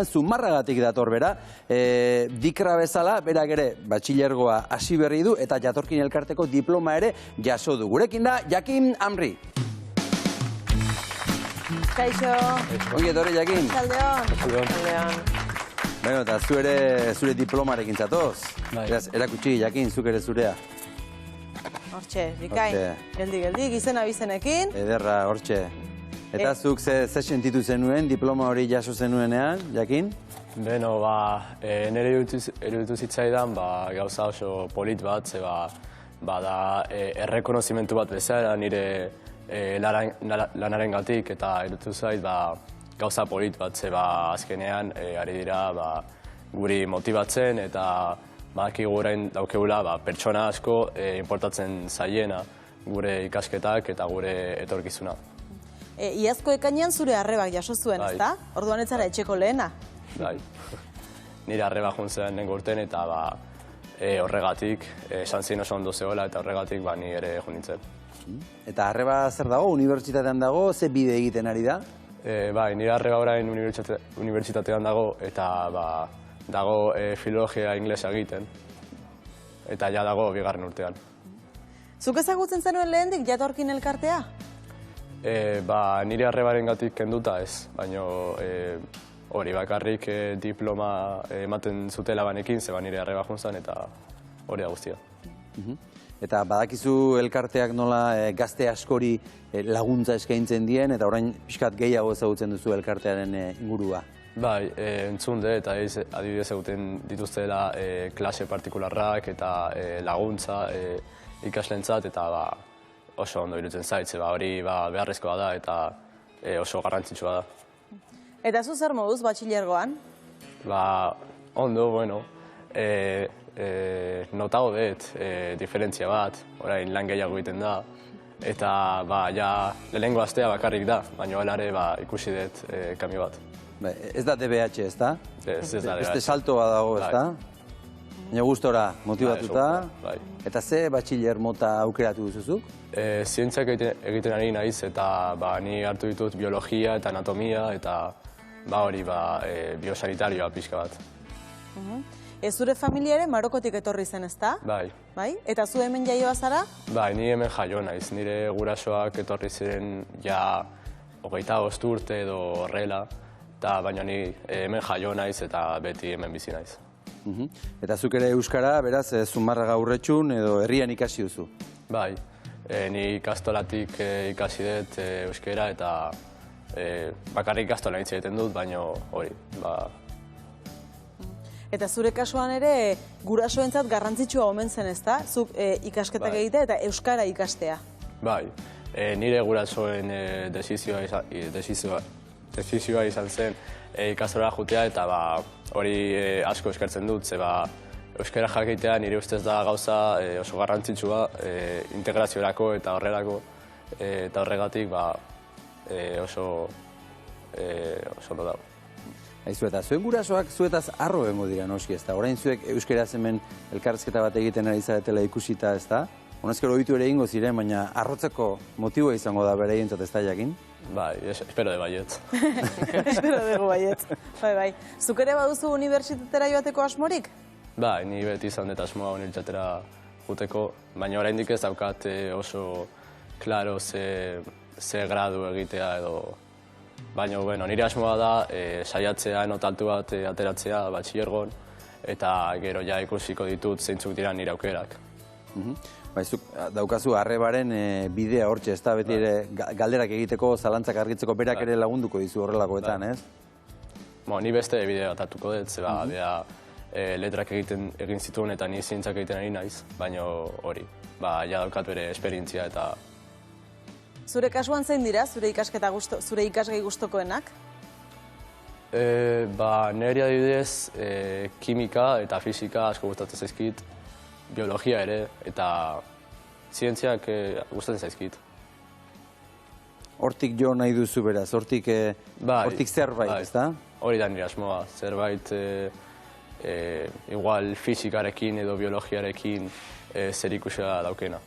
Zumarragatik dator bera, dikra bezala, berak ere batxilergoa hasi berri du eta Jatorkin elkarteko diploma ere jaso du. Gurekin da, Jakin Amri. Kaixo. Ongi etorri, Jakin. Saldeon. Bueno, eta zure diplomarekin zatoz. Erakutsi, Jakin, zuk ere zurea. Hortxe, bikain. Geldi, gizena bizenekin. Ederra, hortxe. Eta zuk ze sentitu zenuen, diploma hori jaso zenuenean, Jakin? Beno, nire iruditu zitzaidan gauza oso polit bat, ze da errekonozimentu bat bezala nire lanaren gatik, eta iruditu zait gauza polit bat, ze azkenean ari dira guri motibatzen, eta badakigu orain daukegula pertsona asko importatzen zaiena gure ikasketak eta gure etorkizuna. Iazko ekainean zure arrebak jaso zuen, ezta? Orduan ez zara etxeko lehena? Bai. Nire arreba juntzen nengo urten eta horregatik esan zin oso ondo zegoela eta horregatik ni ere junintzen. Eta arreba zer dago? Unibertsitatean dago? Ze bide egiten ari da? Bai, nire arreba orain unibertsitatean dago eta dago filologia inglesa egiten. Eta ja dago 2. urtean. Zuk ezagutzen zenuen lehendik Jatorkin elkartea? Nire arrebaren gatik kenduta ez, baina hori bakarrik diploma ematen zutela banekin, ze nire arreba juntzan eta hori da guztia. Eta badakizu elkarteak nola gazte askori laguntza eskaintzen dien, eta orain pixkat gehiago ezagutzen duzu elkartearen ingurua? Bai, entzun de, eta adibidez egiten dituztela klase partikularrak eta laguntza ikaslentzat, eta oso ondo irutzen zaitze, hori beharrezkoa da eta oso garrantzitsua da. Eta zu zer moduz batxilergoan? Ondo, bueno, notago dut diferentzia bat, orain lan gehiago egiten da, eta lehenengo astea bakarrik da, baina hala ere ikusi dut kami bat. Ez da DBH, ez da? Ez da DBH. Beste saltoa dago, ez da? Baina gustora motibatuta, eta ze batxiler mota aukeratu duzuzuk? Zientziak egiten ari naiz eta ni hartu ditut biologia eta anatomia eta hori biosanitarioa pixka bat. Zure familia ere Marokotik etorri zen, ezta? Bai. Eta zu hemen jaioa zara? Bai, ni hemen jaio naiz. Nire gurasoak etorri ziren ja 25 urte edo horrela, baina ni hemen jaio naiz eta beti hemen bizi naiz. Eta zuk ere euskara, beraz, Zumarraga Urretxun edo herrian ikasi duzu? Bai, ni ikastolatik ikasi dut euskara eta bakarrik ikastola egiten dut, baina hori, Eta zure kasuan ere gurasoentzat garrantzitsua omen zen, ezta? Zuk ikasketak egitea eta euskara ikastea. Bai, nire gurasoen desizioa izan zen ikastolara jutea eta hori asko eskertzen dut, ze euskara jakitea nire ustez da gauza oso garrantzitsua integraziorako eta horrelako, eta horregatik oso ondo dago. Aizu, eta zuen gurasoak zuetaz arro bengo dira noski, ez da? Orain zuek euskara hemen elkarrezketa bat egiten ari zaretela ikusita, ez da? Honezkero ohitu ere ingo ziren, baina arrotzeko motiboa izango da bereientzat, ez da, Jakin? Bai, espero de baiet. Espero dugu baiet. Bai. Zuk ere baduzu unibertsitatera joateko asmorik? Bai, ni beti izan dut asmoa unibertsitatera juteko, baina oraindik ez daukat oso klaro ze gradu egitea edo... Baina, nire asmoa da saiatzea notaltu bat ateratzea batxilergon eta gero ja ikusiko ditut zeintzuk dira nire aukerak. Zuk daukazu arrebaren bidea hortxe, ez da beti ere galderak egiteko, zalantzak argitzeko berak ere lagunduko dizu horrelakoetan, ez? Ni beste bidea bat hartuko dut, ze letrak egin zituen eta ni zientzak egiten ari naiz, baina hori, ja daukatu ere esperientzia eta... Zure kasuan zein dira, zure ikasgai gustokoenak? Nire adibidez, kimika eta fisika asko gustatzen zaizkit, biologia ere, eta zientziak gustatzen zaizkit. Hortik jo nahi duzu beraz, hortik zerbait, ez da? Hori da nire asmoa, zerbait igual fisikarekin edo biologiarekin zer ikusia daukena.